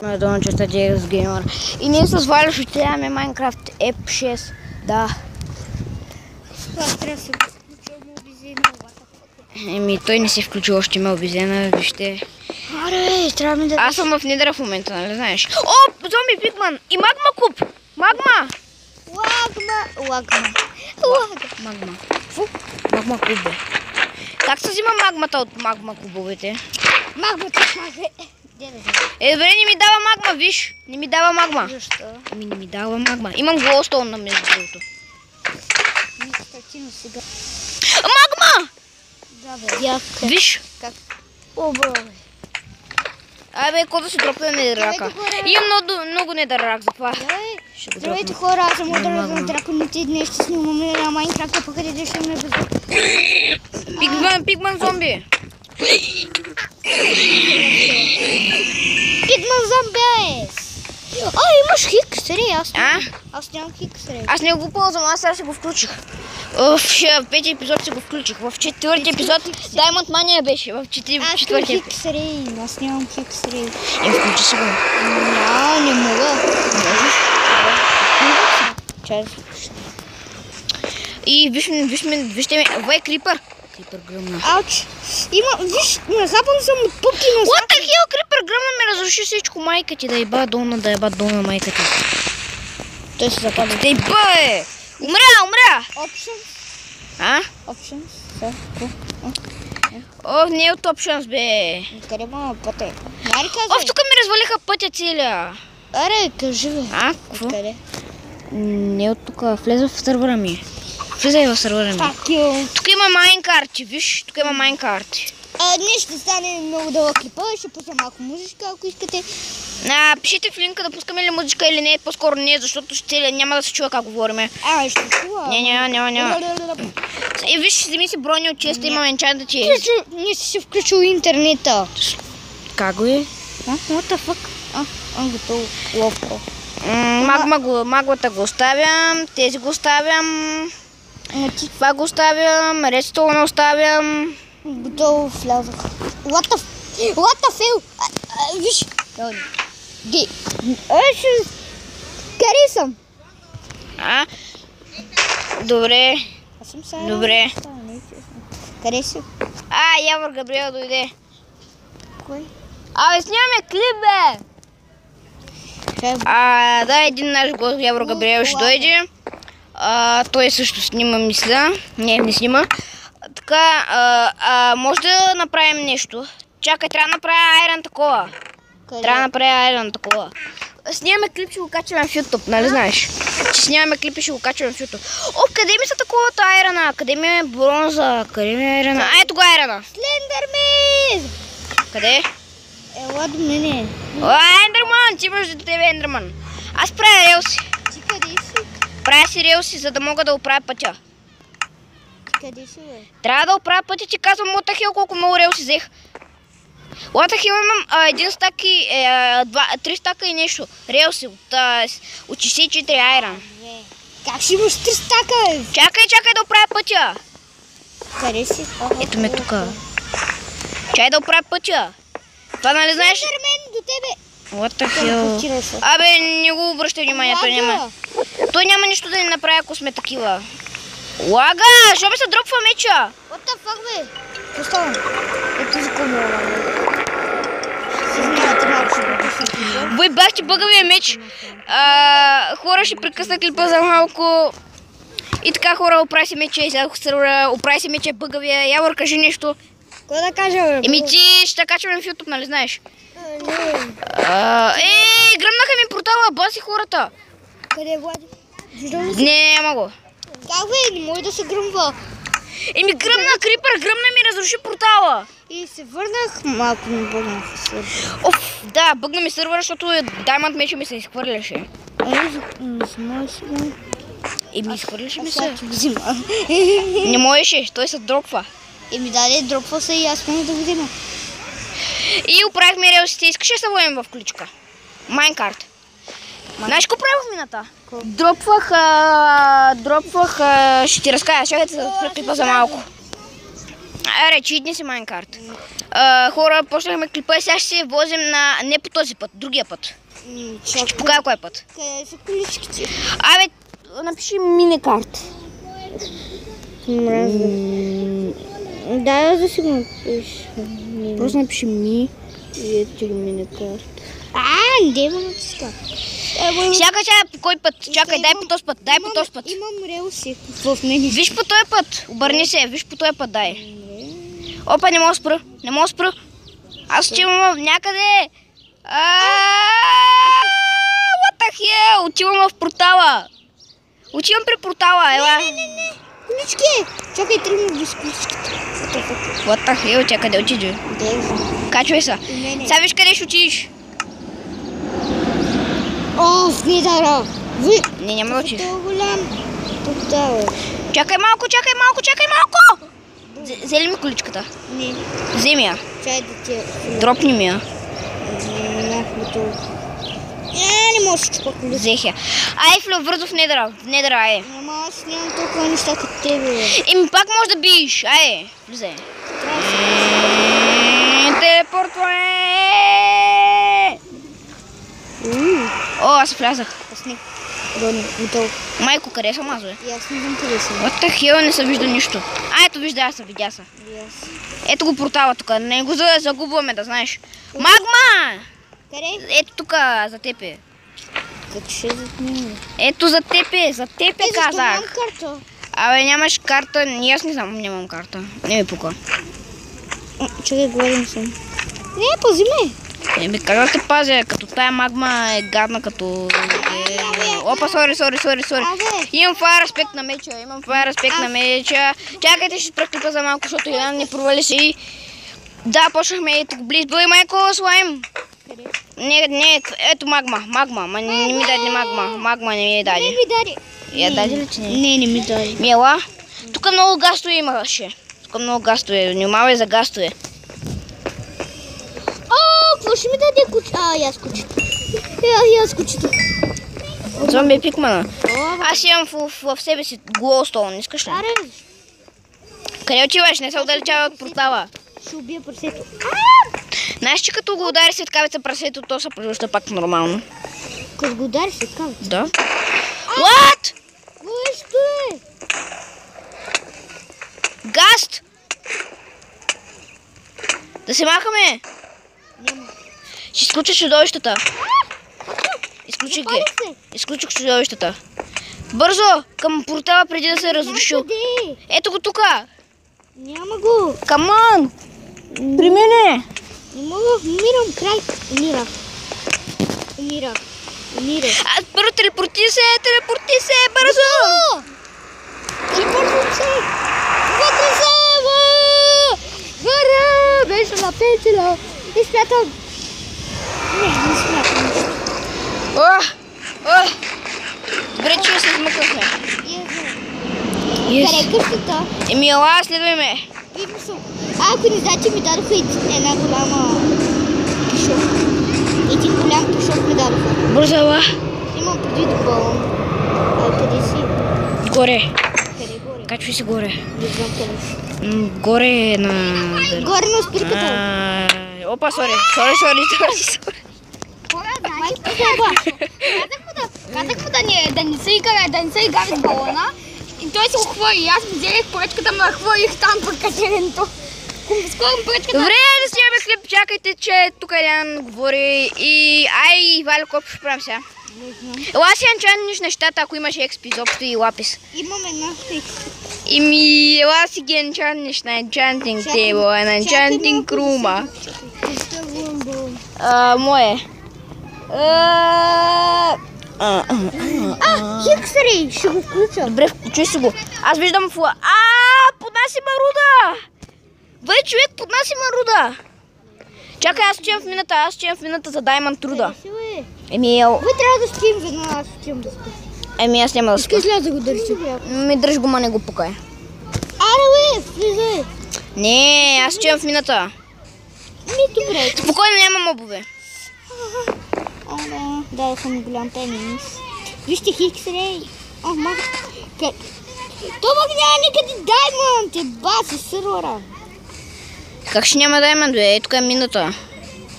Дончета DX Gamer. И ние с Валю ще отидаме Minecraft Ep 6. Да. Това трябва да се включи обезена. Еми, той не се включи още ме обезена, вижте. Аре, трябва да... Аз съм в недъра в момента, нали знаеш? О, зомби пигман и магма куб! Магма! Магма. Фу, магма куб бе. Как се взима магмата от магма кубовете? Магмата смага. Добре, не ми дава магма, виж. Не ми дава магма. Защо? Ами не ми дава магма. Имам глоустоун на между другото. Статино сега. Магма! Да бе, яка. Виж. Как? О, бе. Абе, какво да се дропне недърака? Имам много недърак, затова. Здравейте хора, аз съм Ударът Драконите и днес ще снимаме на Майнкрафта, пък къде ще ме безо. Пигман зомби. Пигман зомби! Имаш хиксери, аз нямам хиксери. Аз не го ползвам, аз сега си го включих. В петия епизод си го включих. В четвъртия епизод Diamond Mania беше. В четвъртия епизод. Хиксери, аз нямам хиксери. Включи си го. Не мога. Чай. И вижте ми, вай крипър. Крипър гръмна. Ауч. Виж, нахапан съм от пупки на What the hell, крипър гръмна ми разруши всичко, майка ти, да еба долна майка ти. Той се запада. Да еба е! Умря! Options. Options. О, не е от Options, бе. Къде ма пътя? Тук ми развалиха пътя целия. Аре, кажи бе. Какво? Къде? Не от тук, влезе в сървъра ми. Влизай в сървъра ми. Тук има майнкарти, виж, тук има майнкарти. Днес ще стане много дълъг клипа, ще пусна малко музичка, ако искате. Пишете в линка да пускаме ли музичка или не, по-скоро не, защото няма да се чува как говориме. Ще чува. Няма. И виж, вземи си брони от честа, имам енчанта чест. Не си включил интернета. Как го е? What the fuck? Готово. Ловко. Магвата го оставям, тези го оставям. Това го оставям, редстоуна оставям. Готово влязах. What the hell? Виж. Къде съм? Добре. Аз съм сега. Добре. Къде си? Явор Габриел дойде. Кой? Снимаме клип, бе! Да, един наш гост, Явор Габриел, ще дойде. Той също снима, мисля. Не снима. Така, може да направим нещо. Чакай, трябва да направя айрон такова. Снимаме клип, ще го качваме в YouTube, нали знаеш? Че снимаме клип и ще го качваме в YouTube. Къде ми са таковата айрона? Къде ми е бронза? Къде ми е айрона? Ето го айрона. Слендермен! Къде? Ела до мене. Ендерман! Ти имаш до тебе Ендерман. Аз правя релси. Ти къде си? Правя си релси, за да мога да оправя пътя. Ти къде си, бе? Трябва да оправя пътя, ти казвам What the hell, колко много релси взех. What the hell, имам един стак и 3 стака и нещо. Релси от 64 айрон. Как ще имаш 3 стака, бе? Чакай да оправя пътя. Къде си? Ето ме тук. Чай да оправя пътя. Това нали знаеш? Слендермен до тебе. What the hell? Не го обръщай внимание, той няма нищо да ни направи, ако сме такива. Лага, защо ми се дропва меча? What the fuck, бе? Какво става? Ето за кому. Бой, бах ти бъгавия меч. Хора ще прекъсна клипа за малко. И така, хора, оправи си меча, оправи си меча бъгавия. Явор, кажи нещо. Какво да кажа, бе? Ти ще качваме в YouTube, нали знаеш? Гръмнаха ми портала, баси хората. Къде е Влади? Не, няма го. Как бе, не може да се гръмва. Гръмна крипър, гръмна ми разруши портала. И се върнах, малко ми бъгнах сървър. Да, бъгна ми сървър, защото Diamond меча ми се изхвърляше. Изхвърляше ми се. Не можеше, той се дропва. Дропва се и аз мога да го взема. И оправихме релсите. Искаш да се водим в ключка? Майнкарт. Знаеш какво правих в мината? Дропвах, ще ти разкажа, чакайте да спра клипа за малко. Речи, идни си Майнкарт. Хора, почнахме клипа и сега ще се возим на... не по този път, другия път. Ще ти покажа кой път. Къде са количките? Абе, напиши миникарт. Да, за сигурно пише. Просто напиши ми и ето го миникарт. Не ма натиска. Сега по кой път? Чакай, дай по този път, дай по този път. Имам релси в мене. Виж по този път, обърни се, виж по този път, дай. Опа, не мога да спра, не мога да спра. Аз отивам някъде. What the hell? Отивам в портала. Отивам при портала, ела. Не. Колички! Чакай, тръгна без количките. What the hell? Тя къде отиде? Качвай се. Сега виж къде ще отидеш. В Недара. Не, няма да отидеш. Това голям портал. Чакай малко. Взели ми количката? Не. Вземи я. Чай да ти... Дропни ми я. Не можеш да чупа количка. Взех я. Ай, флю, бързо в Недара, ай. Ама аз нямам толкова неща като тебе. Пак можеш да биеш, ай. Влизай. Телепортвай! О, аз влязах. Аз не. Долу, готово. Майко, къде съм аз, бе? И аз не знам къде съм. What the hell, не се вижда нищо. Ето вижда, аз видя се. Ето го портала тук, не го загубваме, да знаеш. Магма! Къде? Ето тук, за теб е. Като ще зад него. Ето за теб Защо казах. нямам карта? Абе, нямаш карта, и аз не знам, нямам карта. Не ми пука. Чакай, говорим съм. Не, пази ме. Как да те пазя, като тая магма е гадна, като... Опа, сори. Имам фая респект на меча, Чакайте, ще спра клипа за малко, защото Иляна не провали се и... Да, почнахме ето го близ. Бъй, майко, слайм. Къде? Не, ето магма. Не ми даде магма. Магма не ми даде. Не ми даде. Я даде ли ти не? Не ми даде. Мила, тук много гастове имаше. Внимавай за гастове. Какво ще ми даде кучето? Аз кучето. Аз кучето. Зомби пикмана. Аз имам в себе си глоустоун, искаш ли? Аре. Къде отиваш? Не се отдалечава от портала. Ще убия прасето. Знаеш, че като го удари светкавица прасето, то се превръща пак нормално. Като го удари светкавица? Да. What? Нещо е? Гаст! Да се махаме! Няма. Ще изключиш чудовищата. Изключих чудовищата. Бързо! Към портала преди да се е разрушил. Къде? Ето го тука! Няма го. Камон! При мене! Не мога, умирам, край. Умирах. Първо телепорти се, бързо! Телепортвам се. Вътре се, Горе! Беше на пенсила. Изпятам. Не смятам нищо. Добре, че се смъкнахме. Къде е къщата? Ела, следвай ме. Видно съм. Ако не знаете, ми дадоха една голяма пишок. Един голям пишок ми дадоха. Бързо, ела. Имам преди до балон. Къде си? Горе. Къде горе? Качвай се горе. Не знам къде. Горе на... Горе на спирката. Опа, сори. Казах му да не се игави с балона и той се ухвърли. Аз взех поръчката, ме хвърлих там по катеренето. Скоро поръчката... Добре, да си имаме хлеб, чакайте, че тук Елян говори и... Ай, Валя, какво ще правим сега? Ела си анчантниш нещата, ако имаш експи, изобщо и лапис. Имам една фикс. Ела си ги анчантниш на анчантинг тейбъл, на анчантинг рума. Мое. Хиксрей, ще го включа. Добре, включи си го. Аз виждам фуа. Под нас има руда! Бъде човек, под нас има руда. Чакай, аз отивам в мината за Даймонд руда. Вие трябва да спим веднага, аз отивам да спим. Аз няма да спя. Искаш ли да го държи? Ми дръж го, ма не го пукай. Аре, влизай. Не, аз отивам в мината. Добре. Спокойно, няма мобове. Да, съм голям тенис. Вижте Хиксрей. Това няма никъде Даймонд, е баси сървъра. Как ще няма даймонд, бе? Тук е мината.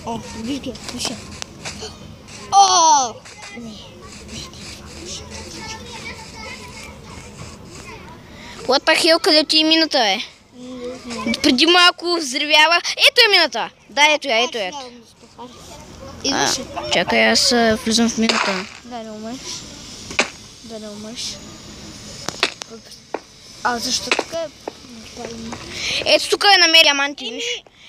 О, виж ги, виж. О! What the hell, къде ти е мината, бе? Преди малко взривява. Ето е мината. Да, ето я, ето я. Чакай, аз влизам в мината. Да не умреш. Да не умреш. А защо тук е? Ето тук е намери диаманти, виж.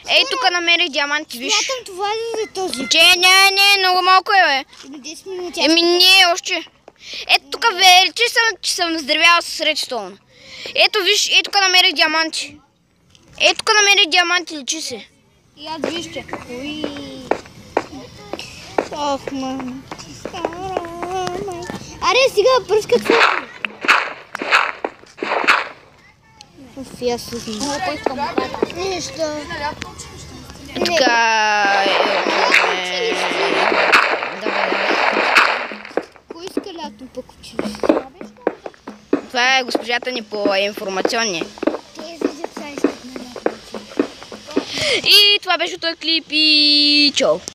Ей, тук намери диаманти, виж. Смятам това ли за този? Не, много малко е, бе. 10 минути. Еми не, още. Ето тук вече че съм взривял с редстоун. Ето виж, ето тук намерих диаманти. Ето тук намерих диаманти, лечи се. И аз вижте. Уи. Ох, мама. Аре, сега пръскат фото. Оф, аз се знам. Нищо. Така... Кой иска лятно пък училище? Това е госпожата ни по информационни. Тези деца искат на лятно училище. И това беше този клип и чао!